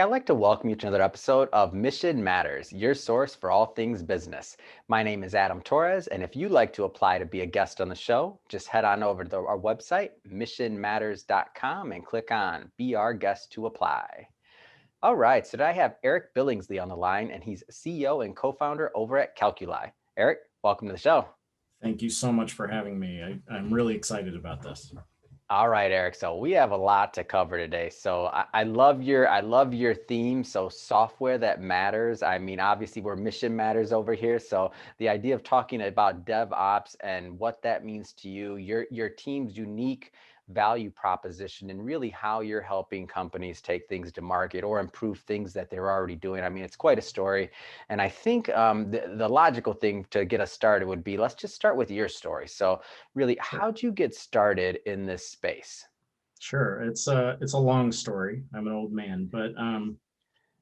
Hey, I'd like to welcome you to another episode of Mission Matters, your source for all things business. My name is Adam Torres, and if you'd like to apply to be a guest on the show, just head on over to our website, missionmatters.com, and click on Be Our Guest to apply. All right, so today I have Eric Billingsley on the line, and he's CEO and co-founder over at Calculi. Eric, welcome to the show. Thank you so much for having me. I'm really excited about this. All right, Eric. So we have a lot to cover today. So I love your theme. So software that matters. I mean, obviously we're mission matters over here. So the idea of talking about DevOps and what that means to you, your team's unique value proposition, and really how you're helping companies take things to market or improve things that they're already doing. I mean, it's quite a story. And I think the logical thing to get us started would be, let's just start with your story. So really, Sure. how'd you get started in this space? Sure. It's a long story. I'm an old man, but I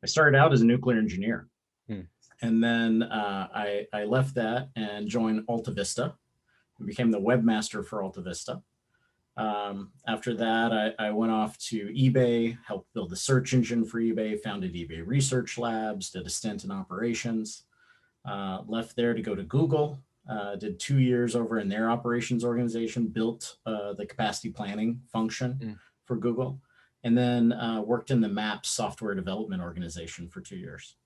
started out as a nuclear engineer, Hmm. and then I left that and joined Alta Vista and became the webmaster for Alta Vista. After that, I went off to eBay, helped build the search engine for eBay, founded eBay Research Labs, did a stint in operations, left there to go to Google. Did 2 years over in their operations organization, built the capacity planning function Mm. for Google, and then worked in the Maps software development organization for 2 years.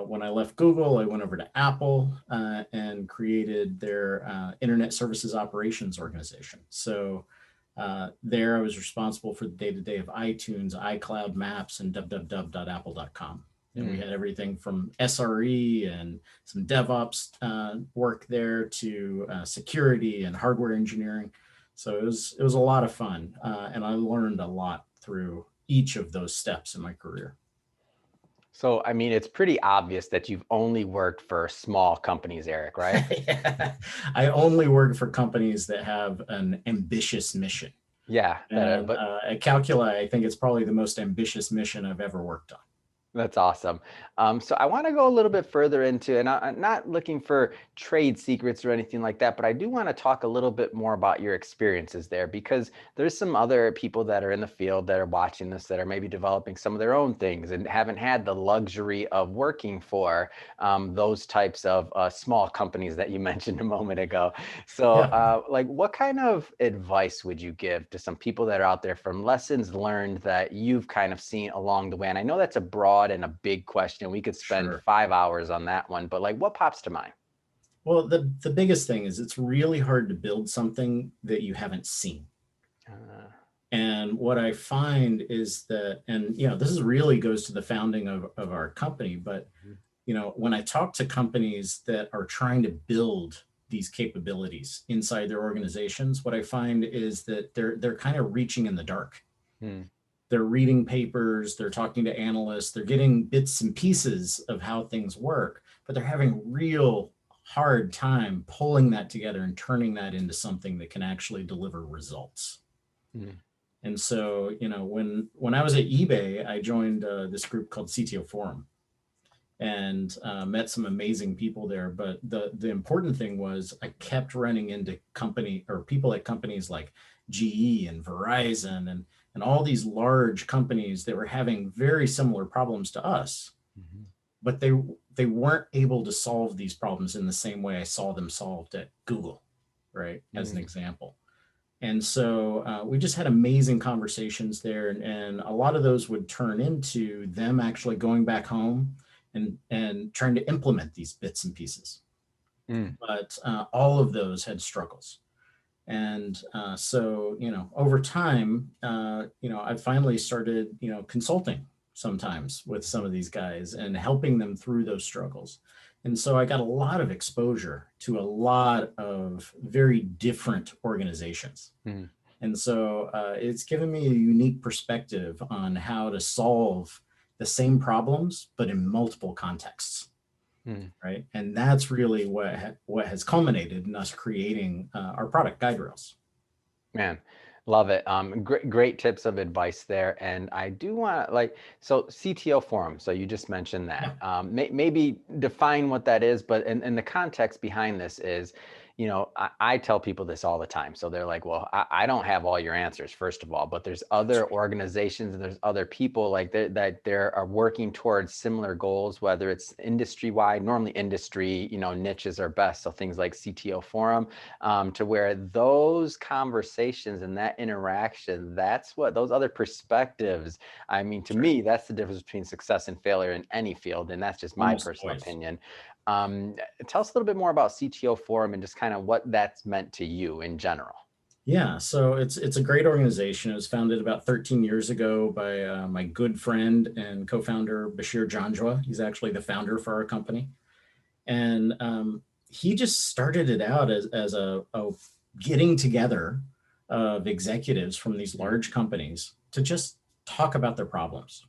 When I left Google, I went over to Apple and created their Internet Services Operations organization. So there I was responsible for the day-to-day of iTunes, iCloud, Maps, and www.apple.com. And we had everything from SRE and some DevOps work there to security and hardware engineering. So it was a lot of fun, and I learned a lot through each of those steps in my career. So, I mean, it's pretty obvious that you've only worked for small companies, Eric, right? Yeah. I only work for companies that have an ambitious mission. Yeah, And but at Calculi, I think it's probably the most ambitious mission I've ever worked on. that's awesome. So I want to go a little bit further into, and I'm not looking for trade secrets or anything like that, but I do want to talk a little bit more about your experiences there, because there's some other people that are in the field that are watching this that are maybe developing some of their own things and haven't had the luxury of working for those types of small companies that you mentioned a moment ago. So Yeah. like, what kind of advice would you give to some people that are out there from lessons learned that you've kind of seen along the way? And I know that's a broad and a big question. We could spend Sure. 5 hours on that one, but like, what pops to mind? Well, the biggest thing is it's really hard to build something that you haven't seen. Uh, And what I find is that, and this is really goes to the founding of our company, but when I talk to companies that are trying to build these capabilities inside their organizations, what I find is that they're kind of reaching in the dark. hmm, They're reading papers, they're talking to analysts, they're getting bits and pieces of how things work, but they're having real hard time pulling that together and turning that into something that can actually deliver results. hmm, And so, when I was at eBay, I joined this group called CTO Forum and met some amazing people there. But the important thing was I kept running into company or people at companies like GE and Verizon and all these large companies that were having very similar problems to us, mhm, but they weren't able to solve these problems in the same way I saw them solved at Google, right? As an hmm. example. And so we just had amazing conversations there, and a lot of those would turn into them actually going back home and trying to implement these bits and pieces. Mm. But all of those had struggles. And so, over time, I finally started, consulting sometimes with some of these guys and helping them through those struggles. And so I got a lot of exposure to a lot of very different organizations. Mm. And so it's given me a unique perspective on how to solve the same problems, but in multiple contexts. Mm. Right. And that's really what has culminated in us creating our product guide rails. Man, love it. Great tips of advice there. And I do want to so CTO Forum. So you just mentioned Yeah. that. Maybe define what that is, but in the context behind this is, I tell people this all the time. So they're like, well, I don't have all your answers, first of all, but there's other organizations and there's other people like that are working towards similar goals, whether it's industry wide. Normally industry, niches are best. So things like CTO Forum, to where those conversations and that interaction, that's what those other perspectives, I mean, to me, that's the difference between success and failure in any field. And that's just my Almost personal always. opinion. Tell us a little bit more about CTO Forum and just kind of what that's meant to you in general. Yeah, so it's a great organization. It was founded about 13 years ago by my good friend and co-founder Bashir Janjwa. He's actually the founder for our company, and he just started it out as a getting together of executives from these large companies to just talk about their problems.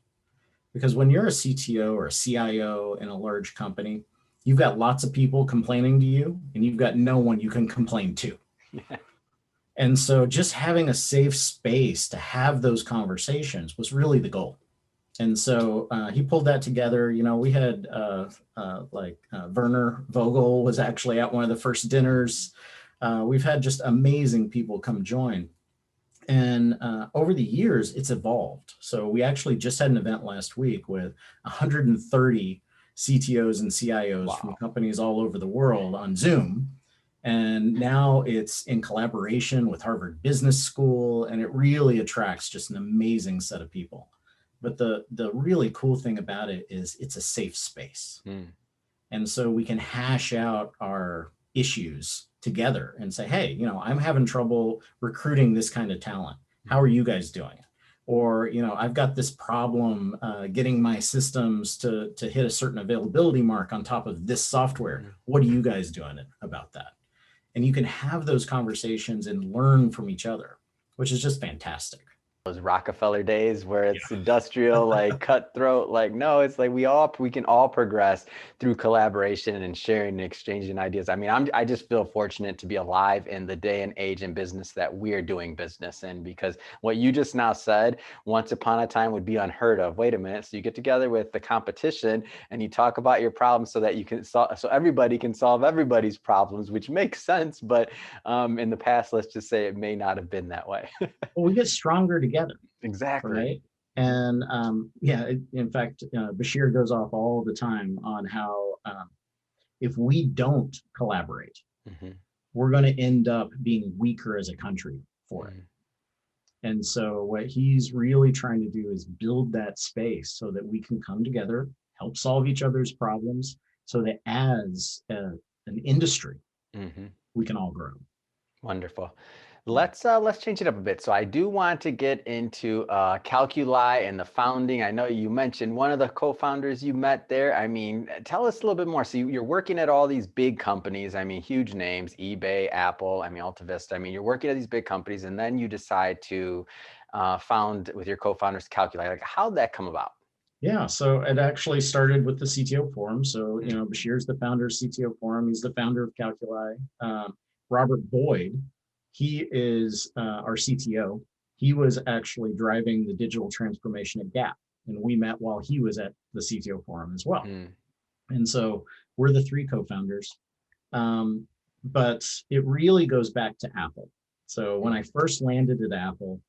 Because when you're a CTO or a CIO in a large company, you've got lots of people complaining to you, and you've got no one you can complain to. And so just having a safe space to have those conversations was really the goal. And so he pulled that together. We had Werner Vogel was actually at one of the first dinners. We've had just amazing people come join. And over the years, it's evolved. So we actually just had an event last week with 130 CTOs and CIOs from companies all over the world on Zoom. And now it's in collaboration with Harvard Business School, and it really attracts just an amazing set of people. But the really cool thing about it is it's a safe space. And so we can hash out our issues together and say, hey, I'm having trouble recruiting this kind of talent. How are you guys doing it? Or, I've got this problem getting my systems to hit a certain availability mark on top of this software. What are you guys doing about that? And you can have those conversations and learn from each other, which is just fantastic. Those Rockefeller days where it's industrial, like cutthroat, like, no, it's like we can all progress through collaboration and sharing and exchanging ideas. I mean, I just feel fortunate to be alive in the day and age in business that we're doing business in, because what you just now said, once upon a time would be unheard of. Wait a minute. So you get together with the competition and you talk about your problems so that you can so everybody can solve everybody's problems, which makes sense. But in the past, let's just say it may not have been that way. Well, we get stronger together. Exactly. Right. And in fact, Bashir goes off all the time on how if we don't collaborate, we're going to end up being weaker as a country for it. And so what he's really trying to do is build that space so that we can come together, help solve each other's problems, so that as an industry, we can all grow. Wonderful. Let's change it up a bit. So I do want to get into Calculi and the founding. I know you mentioned one of the co-founders you met there. I mean, tell us a little bit more. So you're working at all these big companies. I mean, huge names, eBay, Apple, I mean, AltaVista. I mean, you're working at these big companies, and then you decide to found with your co-founders Calculi. Like, how'd that come about? Yeah, so it actually started with the CTO Forum. So, Bashir's the founder of CTO Forum. He's the founder of Calculi. Robert Boyd, he is our CTO. He was actually driving the digital transformation at Gap, and we met while he was at the CTO Forum as well. And so we're the three co-founders. But it really goes back to Apple. So when I first landed at Apple,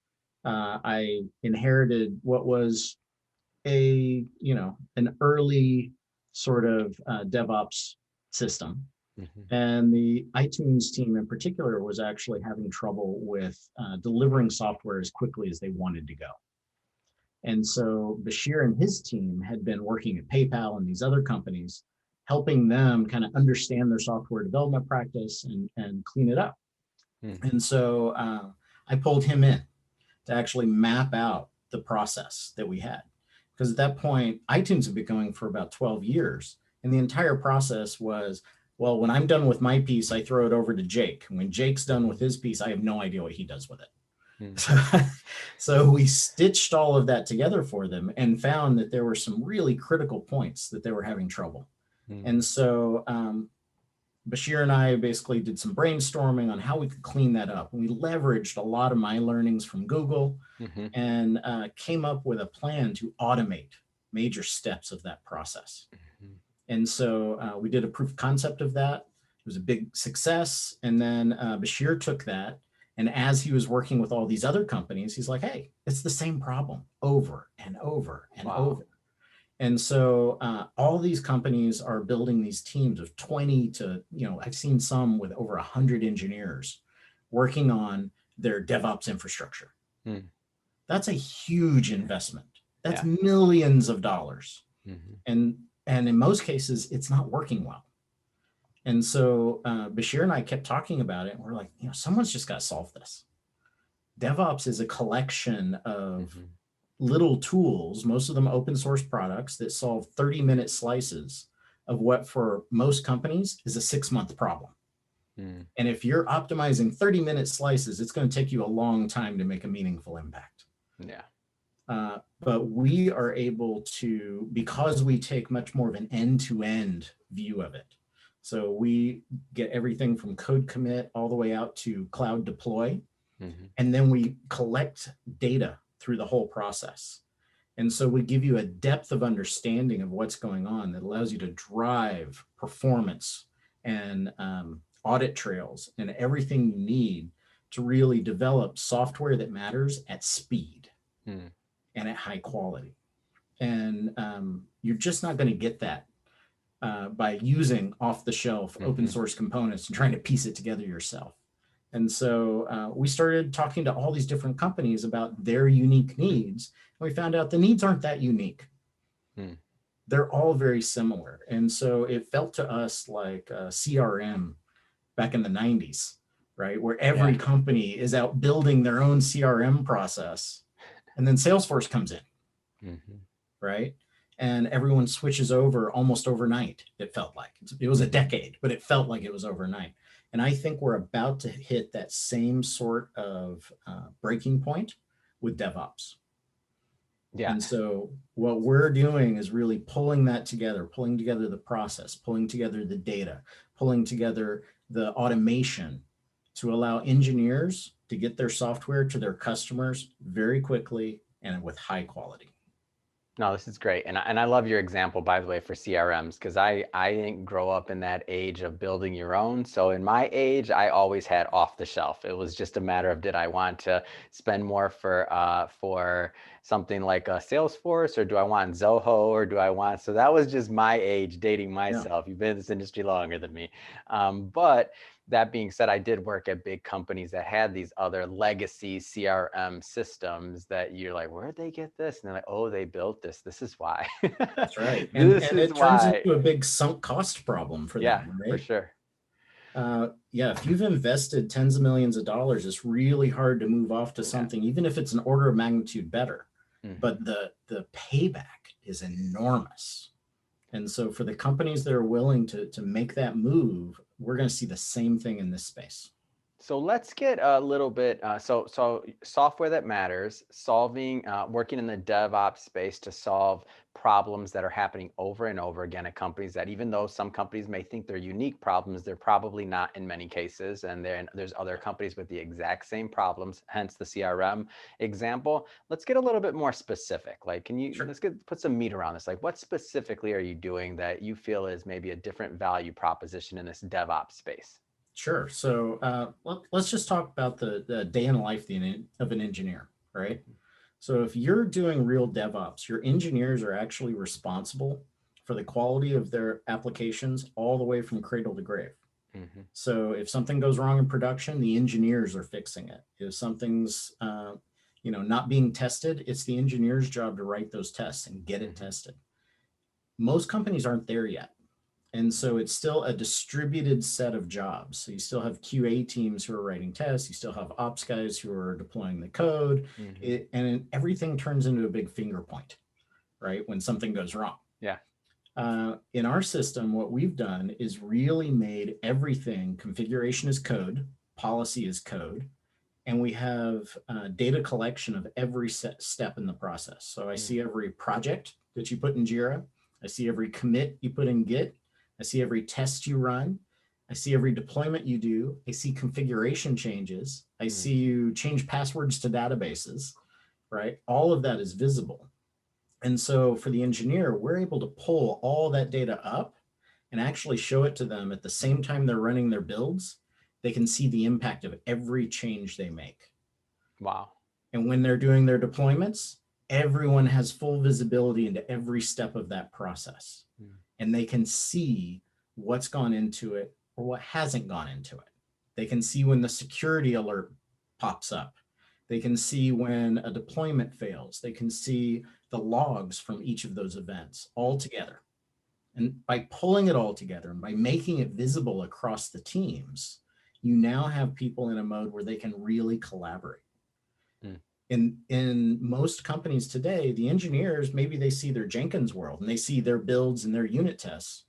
I inherited what was an early sort of DevOps system. And the iTunes team in particular was actually having trouble with delivering software as quickly as they wanted to go. And so Bashir and his team had been working at PayPal and these other companies, helping them kind of understand their software development practice and clean it up. And so I pulled him in to actually map out the process that we had. Because at that point, iTunes had been going for about 12 years. And the entire process was, well, when I'm done with my piece, I throw it over to Jake. And when Jake's done with his piece, I have no idea what he does with it. So we stitched all of that together for them and found that there were some really critical points that they were having trouble. And so Bashir and I basically did some brainstorming on how we could clean that up. And we leveraged a lot of my learnings from Google and came up with a plan to automate major steps of that process. And so we did a proof of concept of that. It was a big success. And then Bashir took that. And as he was working with all these other companies, he's like, hey, it's the same problem over and over and over. And so all these companies are building these teams of 20 to, I've seen some with over 100 engineers working on their DevOps infrastructure. That's a huge investment. That's millions of dollars. And in most cases, it's not working well. And so Bashir and I kept talking about it. And we're like, someone's just got to solve this. DevOps is a collection of little tools, most of them open source products that solve 30-minute slices of what for most companies is a 6-month problem. And if you're optimizing 30-minute slices, it's going to take you a long time to make a meaningful impact. But we are able to, because we take much more of an end-to-end view of it. So we get everything from code commit all the way out to cloud deploy. And then we collect data through the whole process. And so we give you a depth of understanding of what's going on that allows you to drive performance and audit trails and everything you need to really develop software that matters at speed and at high quality. And you're just not going to get that by using off-the-shelf open source components and trying to piece it together yourself. And so we started talking to all these different companies about their unique needs. And we found out the needs aren't that unique. They're all very similar. And so it felt to us like CRM back in the 90s, right? Where every company is out building their own CRM process. And then Salesforce comes in, right? And everyone switches over almost overnight, it felt like. It was a decade, but it felt like it was overnight. And I think we're about to hit that same sort of breaking point with DevOps. And so what we're doing is really pulling that together, pulling together the process, pulling together the data, pulling together the automation to allow engineers to get their software to their customers very quickly and with high quality. No, this is great. And I love your example, by the way, for CRMs, because I didn't grow up in that age of building your own. So in my age, I always had off the shelf. It was just a matter of, did I want to spend more for something like a Salesforce, or do I want Zoho, or do I want, so that was just my age, dating myself. You've been in this industry longer than me. But that being said, I did work at big companies that had these other legacy CRM systems that you're like, where'd they get this? And they're like, oh, they built this. This is why. That's right. And it turns into a big sunk cost problem for them, right? For sure. If you've invested tens of millions of dollars, it's really hard to move off to something, even if it's an order of magnitude better. But the payback is enormous. And so for the companies that are willing to make that move, we're going to see the same thing in this space. So let's get a little bit, so software that matters, working in the DevOps space to solve problems that are happening over and over again at companies that, even though some companies may think they're unique problems, they're probably not in many cases. And there's other companies with the exact same problems, hence the CRM example. Let's get a little bit more specific. Like, let's put some meat around this. Like, what specifically are you doing that you feel is maybe a different value proposition in this DevOps space? Sure. So let's just talk about the day in the life of an engineer, right? So if you're doing real DevOps, your engineers are actually responsible for the quality of their applications all the way from cradle to grave. So if something goes wrong in production, the engineers are fixing it. If something's not being tested, it's the engineer's job to write those tests and get it tested. Most companies aren't there yet. And so it's still a distributed set of jobs. So you still have QA teams who are writing tests. You still have ops guys who are deploying the code. And everything turns into a big finger point, right? When something goes wrong. In our system, what we've done is really made everything configuration is code, policy is code, and we have data collection of every step in the process. So I see every project that you put in Jira. I see every commit you put in Git. I see every test you run. I see every deployment you do. I see configuration changes. I see you change passwords to databases, right? All of that is visible. And so for the engineer, we're able to pull all that data up and actually show it to them at the same time they're running their builds, they can see the impact of every change they make. Wow. And when they're doing their deployments, everyone has full visibility into every step of that process. And they can see what's gone into it or what hasn't gone into it. They can see when the security alert pops up. They can see when a deployment fails. They can see the logs from each of those events all together. And by pulling it all together and by making it visible across the teams, you now have people in a mode where they can really collaborate. In most companies today, the engineers, maybe they see their Jenkins world and they see their builds and their unit tests,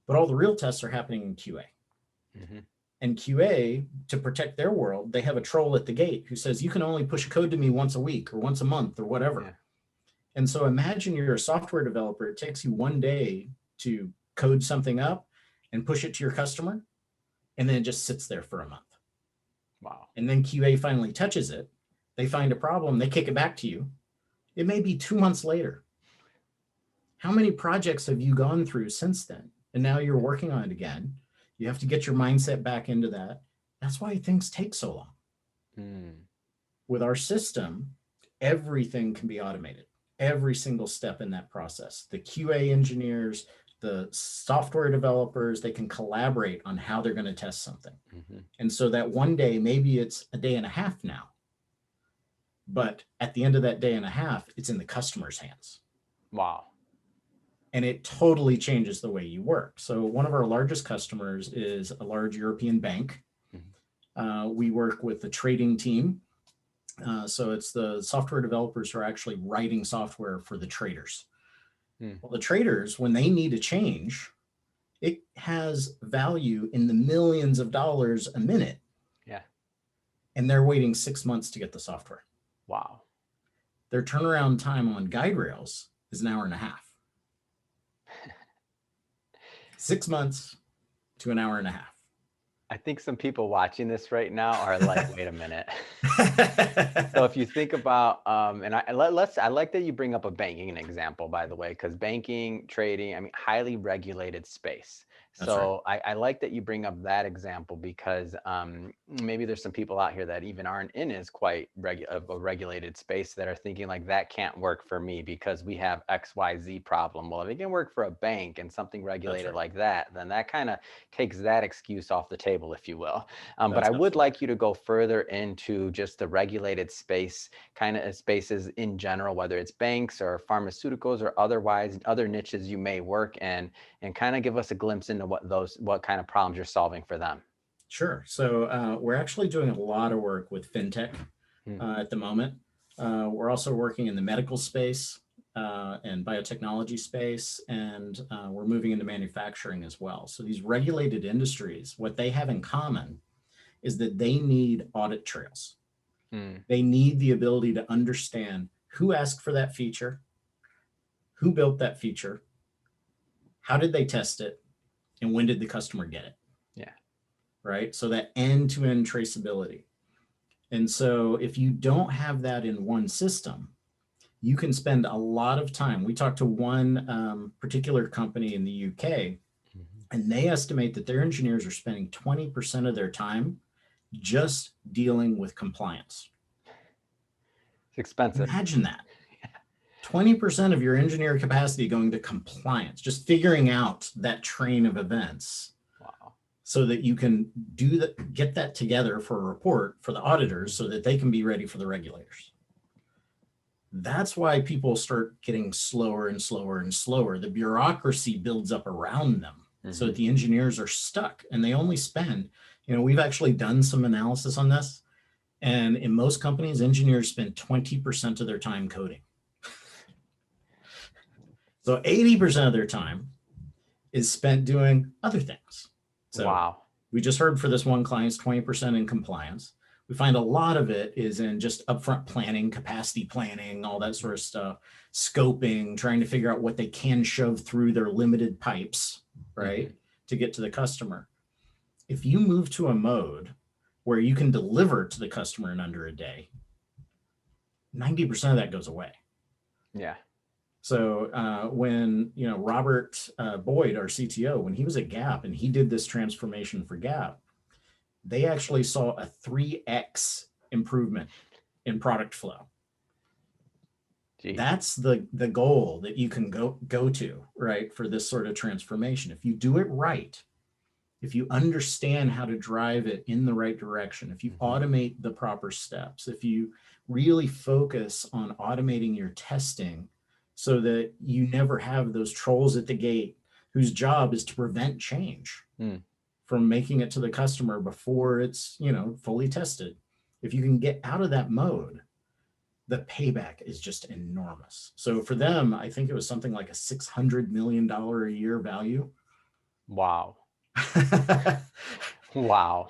but all the real tests are happening in QA. And QA, to protect their world, they have a troll at the gate who says, you can only push code to me once a week or once a month or whatever. Yeah. And so imagine you're a software developer. It takes you one day to code something up and push it to your customer, and then it just sits there for a month. Wow. And then QA finally touches it. They find a problem. They kick it back to you. It may be 2 months later. How many projects have you gone through since then? And now you're working on it again. You have to get your mindset back into that. That's why things take so long. With our system, everything can be automated. Every single step in that process. The QA engineers, the software developers, they can collaborate on how they're going to test something. And so that one day, maybe it's a day and a half now. But at the end of that day and a half, it's in the customer's hands. Wow. And it totally changes the way you work. So one of our largest customers is a large European bank. We work with the trading team. So it's the software developers who are actually writing software for the traders. Well, the traders, when they need a change, it has value in the millions of dollars a minute. Yeah. And they're waiting 6 months to get the software. Wow. Their turnaround time on guide rails is an hour and a half. 6 months to an hour and a half. I think some people watching this right now are like, wait a minute. So if you think about, and I like that you bring up a banking example, by the way, because banking, trading, I mean, highly regulated space. So right. I like that you bring up that example because maybe there's some people out here that even aren't in as quite a regulated space that are thinking like that can't work for me because we have XYZ problem. Well, if it can work for a bank and something regulated right. like that, then that kind of takes that excuse off the table, if you will. But I would like you to go further into just the regulated space kind of spaces in general, whether it's banks or pharmaceuticals or otherwise other niches you may work in, and kind of give us a glimpse into what kind of problems you're solving for them. Sure. So we're actually doing a lot of work with fintech at the moment. We're also working in the medical space and biotechnology space, and we're moving into manufacturing as well. So these regulated industries, what they have in common is that they need audit trails. They need the ability to understand who asked for that feature, who built that feature, how did they test it, and when did the customer get it? Yeah. Right. So that end-to-end traceability. And so if you don't have that in one system, you can spend a lot of time. We talked to one particular company in the UK, and they estimate that their engineers are spending 20% of their time just dealing with compliance. It's expensive. Imagine that. 20% of your engineer capacity going to compliance, just figuring out that train of events. Wow. So that you can get that together for a report for the auditors so that they can be ready for the regulators. That's why people start getting slower and slower and slower. The bureaucracy builds up around them so that the engineers are stuck and they only spend, we've actually done some analysis on this. And in most companies, engineers spend 20% of their time coding. So 80% of their time is spent doing other things. So wow. We just heard for this one client's 20% in compliance. We find a lot of it is in just upfront planning, capacity planning, all that sort of stuff, scoping, trying to figure out what they can shove through their limited pipes, right, to get to the customer. If you move to a mode where you can deliver to the customer in under a day, 90% of that goes away. Yeah. So when, Robert Boyd, our CTO, when he was at Gap and he did this transformation for Gap, they actually saw a 3x improvement in product flow. Geez. That's the goal that you can go to, right, for this sort of transformation. If you do it right, if you understand how to drive it in the right direction, if you automate the proper steps, if you really focus on automating your testing so that you never have those trolls at the gate whose job is to prevent change from making it to the customer before it's, fully tested. If you can get out of that mode, the payback is just enormous. So for them, I think it was something like a $600 million a year value. Wow. Wow.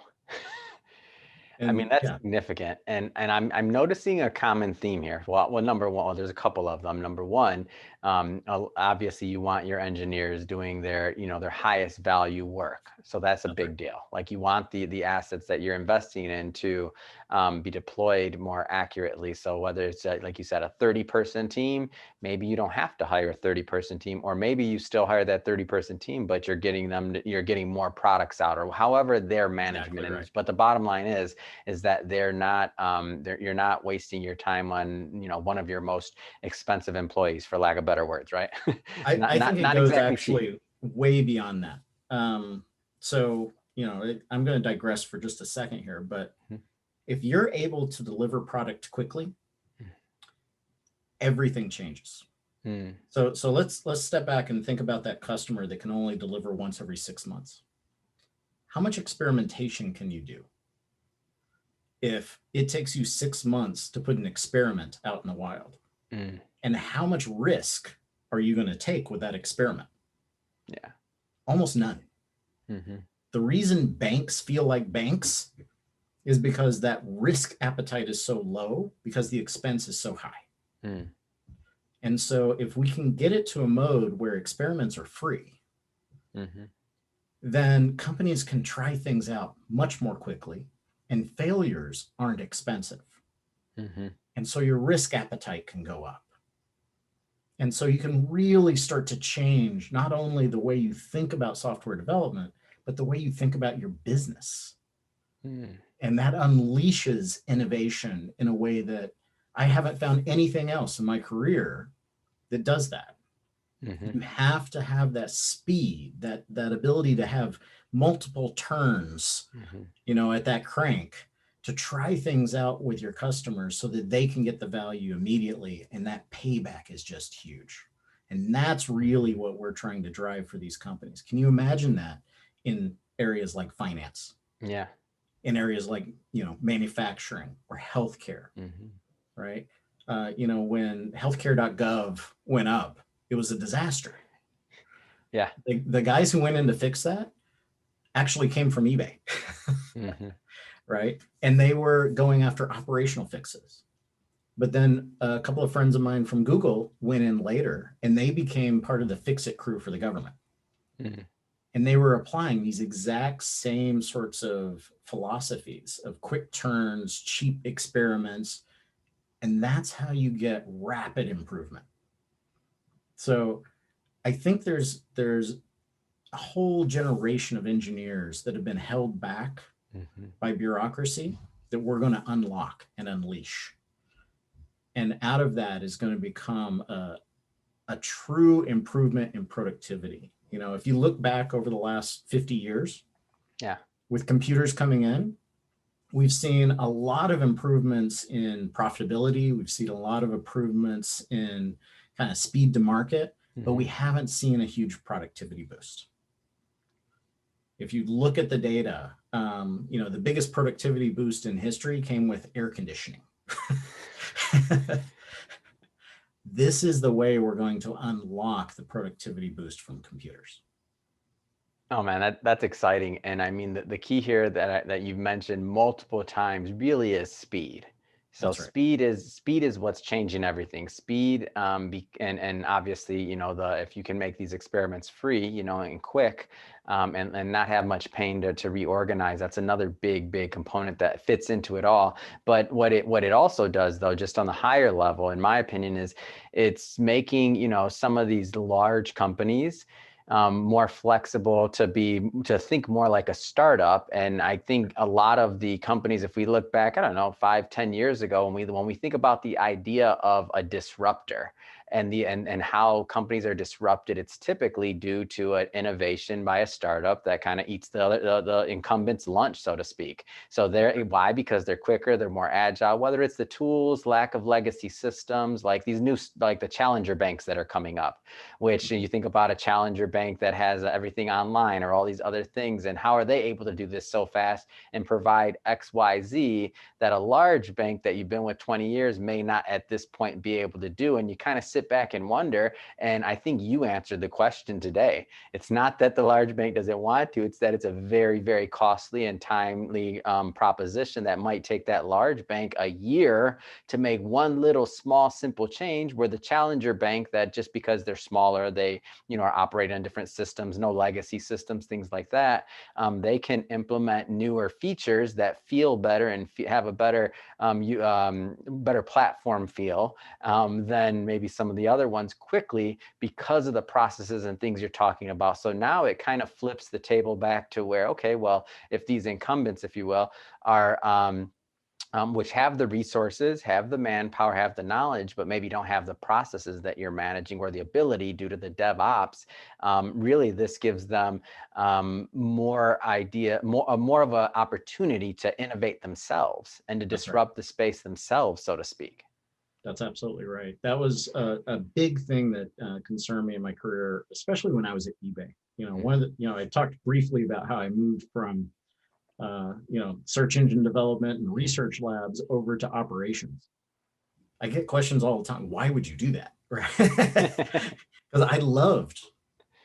And, I mean, that's significant. And I'm noticing a common theme here. Well, number one, there's a couple of them. Number one, obviously you want your engineers doing their, their highest value work. So that's a big deal. Like you want the assets that you're investing in to be deployed more accurately. So whether it's like you said, a 30-person team, maybe you don't have to hire a 30-person team, or maybe you still hire that 30-person team, but you're getting more products out, or however their management is. But the bottom line is that you're not wasting your time on, one of your most expensive employees, for lack of better words, right? I think it goes exactly actually way beyond that. So, I'm going to digress for just a second here, but if you're able to deliver product quickly, everything changes. So let's step back and think about that customer that can only deliver once every 6 months. How much experimentation can you do if it takes you 6 months to put an experiment out in the wild? And how much risk are you going to take with that experiment? Yeah. Almost none. The reason banks feel like banks is because that risk appetite is so low because the expense is so high. And so if we can get it to a mode where experiments are free, then companies can try things out much more quickly and failures aren't expensive. And so your risk appetite can go up. And so you can really start to change not only the way you think about software development, but the way you think about your business. And that unleashes innovation in a way that I haven't found anything else in my career that does that. You have to have that speed, that ability to have multiple turns, at that crank, to try things out with your customers so that they can get the value immediately. And that payback is just huge. And that's really what we're trying to drive for these companies. Can you imagine that in areas like finance? Yeah. In areas like, manufacturing or healthcare, right? When healthcare.gov went up, it was a disaster. Yeah. The guys who went in to fix that actually came from eBay. Right? And they were going after operational fixes. But then a couple of friends of mine from Google went in later and they became part of the fix-it crew for the government. And they were applying these exact same sorts of philosophies of quick turns, cheap experiments. And that's how you get rapid improvement. So I think there's a whole generation of engineers that have been held back by bureaucracy that we're going to unlock and unleash. And out of that is going to become a true improvement in productivity. If you look back over the last 50 years, with computers coming in, we've seen a lot of improvements in profitability. We've seen a lot of improvements in kind of speed to market, but we haven't seen a huge productivity boost. If you look at the data, the biggest productivity boost in history came with air conditioning. This is the way we're going to unlock the productivity boost from computers. Oh man, that's exciting. And I mean, the key here that you've mentioned multiple times really is speed. So That's right. speed is what's changing everything. Speed, and obviously, if you can make these experiments free, and quick, and not have much pain to reorganize, that's another big component that fits into it all. But what it also does, though, just on the higher level, in my opinion, is it's making, some of these large companies more flexible to think more like a startup. And I think a lot of the companies, if we look back, I don't know, 5-10 years ago, when we think about the idea of a disruptor and how companies are disrupted, it's typically due to an innovation by a startup that kind of eats the incumbent's lunch, so to speak. So why? Because they're quicker, they're more agile, whether it's the tools, lack of legacy systems, like these new, like the challenger banks that are coming up, which you think about a challenger bank that has everything online or all these other things, and how are they able to do this so fast and provide XYZ that a large bank that you've been with 20 years may not at this point be able to do? And you kind of sit back and wonder, and I think you answered the question today. It's not that the large bank doesn't want to, it's that it's a very costly and timely proposition that might take that large bank a year to make one little small simple change, where the challenger bank, that just because they're smaller, they are operating on different systems, no legacy systems, things like that, they can implement newer features that feel better and have a better better platform feel than maybe some of the other ones quickly, because of the processes and things you're talking about. So now it kind of flips the table back to where, okay, well, if these incumbents, if you will, are which have the resources, have the manpower, have the knowledge, but maybe don't have the processes that you're managing or the ability due to the DevOps. Really, this gives them more of an opportunity to innovate themselves and to disrupt the space themselves, so to speak. That's absolutely right. That was a big thing that concerned me in my career, especially when I was at eBay. One of the, I talked briefly about how I moved from search engine development and research labs over to operations. I get questions all the time. Why would you do that? Right? Because I loved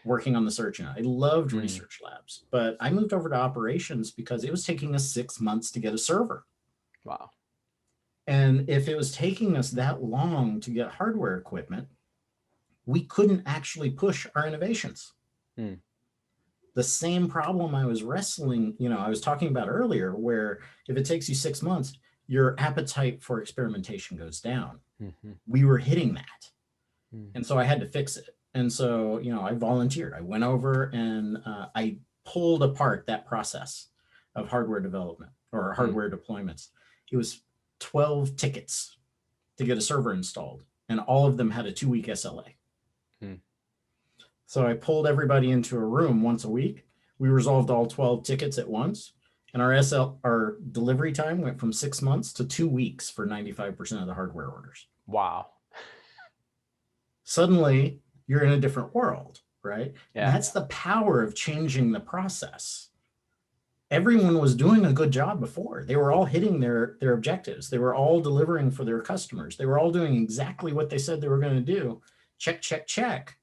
working on the search engine. I loved research labs, but I moved over to operations because it was taking us 6 months to get a server. Wow. And if it was taking us that long to get hardware equipment, we couldn't actually push our innovations. The same problem I was wrestling, I was talking about earlier, where if it takes you 6 months, your appetite for experimentation goes down. We were hitting that. And so I had to fix it. And so, I volunteered. I went over and I pulled apart that process of hardware development or hardware deployments. It was 12 tickets to get a server installed, and all of them had a 2-week SLA. So I pulled everybody into a room once a week. We resolved all 12 tickets at once, and our delivery time went from 6 months to 2 weeks for 95% of the hardware orders. Wow. Suddenly, you're in a different world, right? Yeah. And that's the power of changing the process. Everyone was doing a good job before. They were all hitting their objectives. They were all delivering for their customers. They were all doing exactly what they said they were going to do. Check, check, check.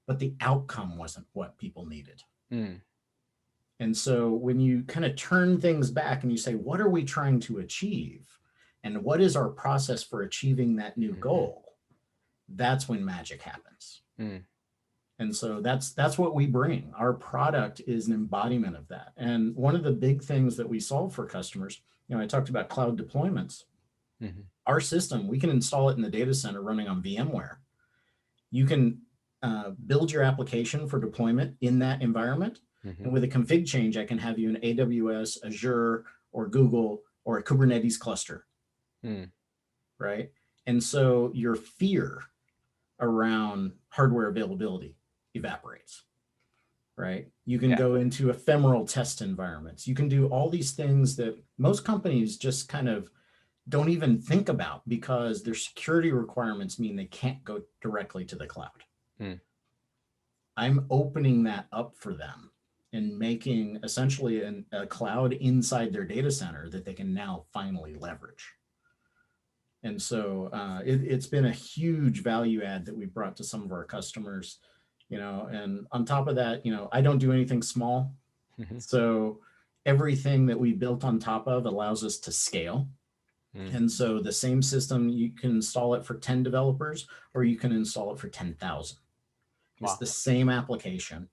But the outcome wasn't what people needed. And so when you kind of turn things back and you say, what are we trying to achieve? And what is our process for achieving that new goal? That's when magic happens. And so that's what we bring. Our product is an embodiment of that. And one of the big things that we solve for customers, I talked about cloud deployments. Our system, we can install it in the data center running on VMware. You can build your application for deployment in that environment. And with a config change, I can have you in AWS, Azure, or Google, or a Kubernetes cluster. Right? And so your fear around hardware availability evaporates, right? You can go into ephemeral test environments. You can do all these things that most companies just kind of don't even think about because their security requirements mean they can't go directly to the cloud. I'm opening that up for them and making essentially a cloud inside their data center that they can now finally leverage. And so it's been a huge value add that we've brought to some of our customers, and on top of that, I don't do anything small. So everything that we built on top of allows us to scale. Mm. And so the same system, you can install it for 10 developers, or you can install it for 10,000. It's Wow. the same application.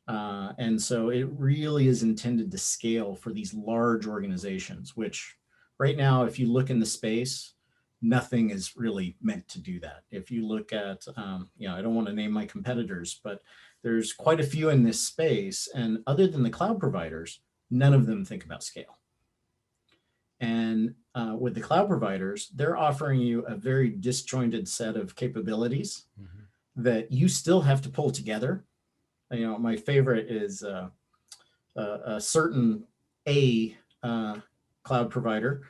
And so it really is intended to scale for these large organizations, which right now, if you look in the space, nothing is really meant to do that. If you look at, I don't want to name my competitors, but there's quite a few in this space. And other than the cloud providers, none of them think about scale. And with the cloud providers, they're offering you a very disjointed set of capabilities that you still have to pull together. My favorite is a certain cloud provider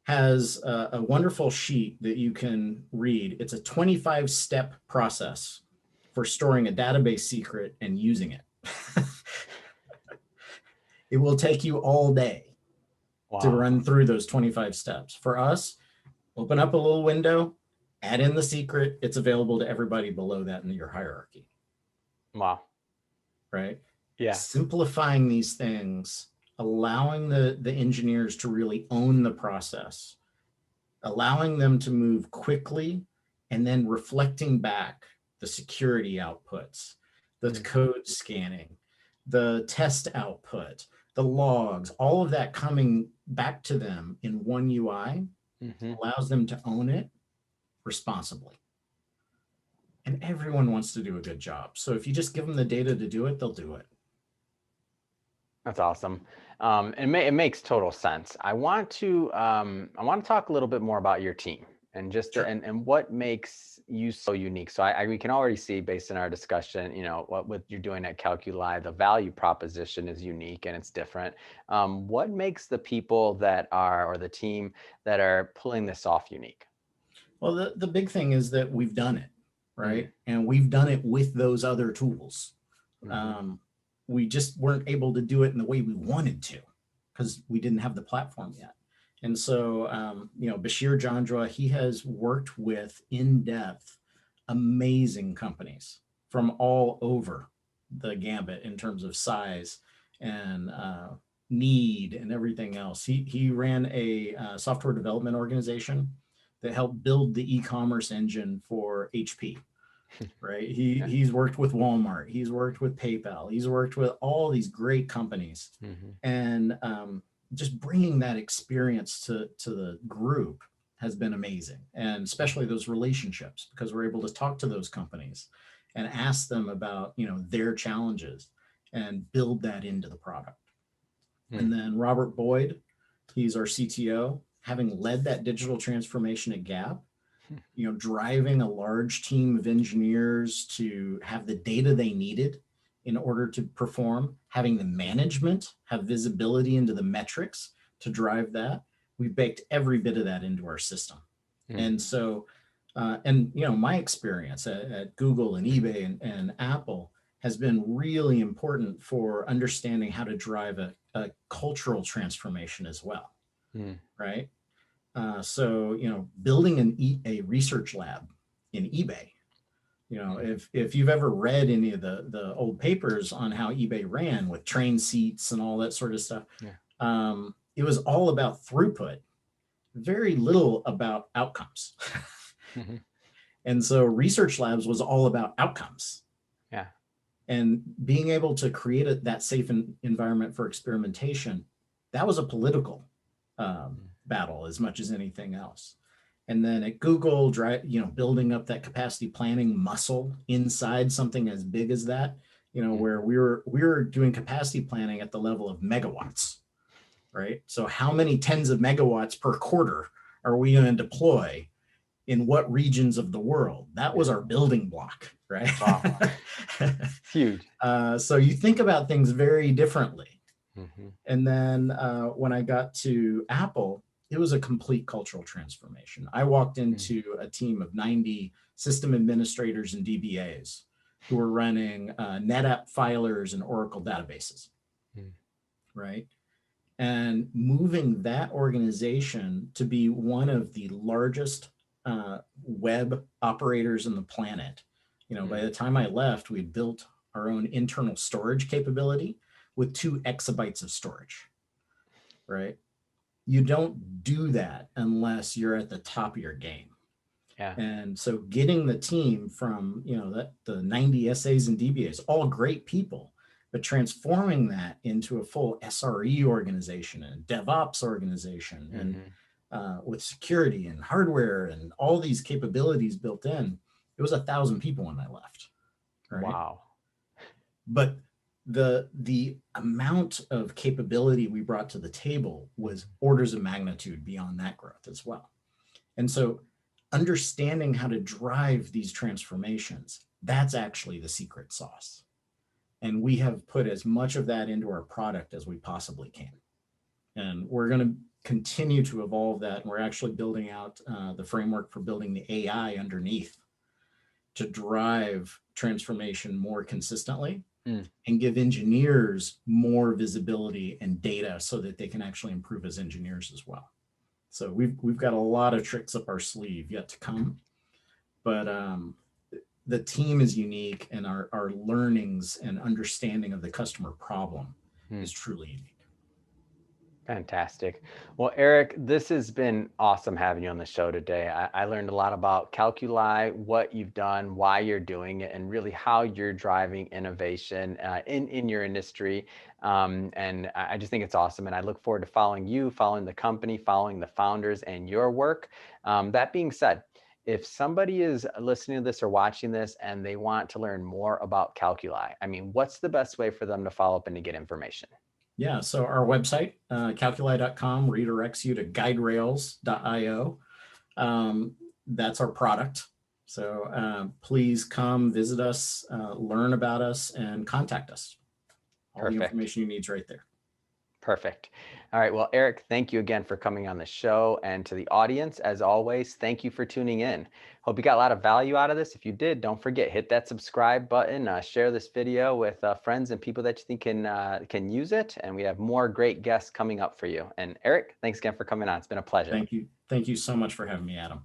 has a wonderful sheet that you can read. It's a 25-step process for storing a database secret and using it. It will take you all day to run through those 25 steps. For us, open up a little window, add in the secret. It's available to everybody below that in your hierarchy. Wow. Right? Yeah. Simplifying these things, allowing the engineers to really own the process, allowing them to move quickly, and then reflecting back the security outputs, the code scanning, the test output, the logs, all of that coming back to them in one UI allows them to own it responsibly. And everyone wants to do a good job. So if you just give them the data to do it, they'll do it. That's awesome. It makes total sense. I want to talk a little bit more about your team and just and what makes you so unique. So we can already see based on our discussion, what you're doing at Calculi, the value proposition is unique and it's different. What makes the people or the team that are pulling this off unique? Well, the big thing is that we've done it, right? And we've done it with those other tools. We just weren't able to do it in the way we wanted to because we didn't have the platform yet. And so, Bashir Jandra, he has worked with in-depth, amazing companies from all over the gambit in terms of size and need and everything else. He ran a software development organization that helped build the e-commerce engine for HP. Right. He's worked with Walmart. He's worked with PayPal. He's worked with all these great companies. And just bringing that experience to the group has been amazing. And especially those relationships, because we're able to talk to those companies and ask them about, their challenges and build that into the product. And then Robert Boyd, he's our CTO, having led that digital transformation at Gap, driving a large team of engineers to have the data they needed in order to perform, having the management have visibility into the metrics to drive that. We've baked every bit of that into our system. And so, my experience at Google and eBay and Apple has been really important for understanding how to drive a cultural transformation as well, right? So, building a research lab in eBay, if you've ever read any of the old papers on how eBay ran with train seats and all that sort of stuff, it was all about throughput, very little about outcomes. And so research labs was all about outcomes. Yeah. And being able to create that safe environment for experimentation, that was a political battle as much as anything else. And then at Google, building up that capacity planning muscle inside something as big as that, where we were doing capacity planning at the level of megawatts, right? So how many tens of megawatts per quarter are we going to deploy in what regions of the world? That was our building block, right? Wow. Huge. So you think about things very differently. And then when I got to Apple, it was a complete cultural transformation. I walked into a team of 90 system administrators and DBAs who were running NetApp filers and Oracle databases, right? And moving that organization to be one of the largest web operators on the planet. By the time I left, we built our own internal storage capability with 2 exabytes of storage, right? you don't do that unless you're at the top of your game. Yeah. And so getting the team from, the 90 SAs and DBAs, all great people, but transforming that into a full SRE organization and DevOps organization and with security and hardware and all these capabilities built in, it was 1,000 people when I left. Right. Wow. But the amount of capability we brought to the table was orders of magnitude beyond that growth as well. And so understanding how to drive these transformations, that's actually the secret sauce. And we have put as much of that into our product as we possibly can. And we're going to continue to evolve that. And we're actually building out the framework for building the AI underneath to drive transformation more consistently and give engineers more visibility and data so that they can actually improve as engineers as well. So we've got a lot of tricks up our sleeve yet to come, but the team is unique, and our learnings and understanding of the customer problem is truly unique. Fantastic. Well, Eric, this has been awesome having you on the show today. I learned a lot about Calculi, what you've done, why you're doing it, and really how you're driving innovation in your industry. And I just think it's awesome. And I look forward to following you, following the company, following the founders and your work. That being said, if somebody is listening to this or watching this and they want to learn more about Calculi, I mean, what's the best way for them to follow up and to get information? Yeah, so our website, calculi.com, redirects you to guiderails.io. That's our product. So please come visit us, learn about us, and contact us. All the information you need is right there. Perfect. All right. Well, Eric, thank you again for coming on the show. And to the audience, as always, thank you for tuning in. Hope you got a lot of value out of this. If you did, don't forget, hit that subscribe button, share this video with friends and people that you think can use it. And we have more great guests coming up for you. And Eric, thanks again for coming on. It's been a pleasure. Thank you. Thank you so much for having me, Adam.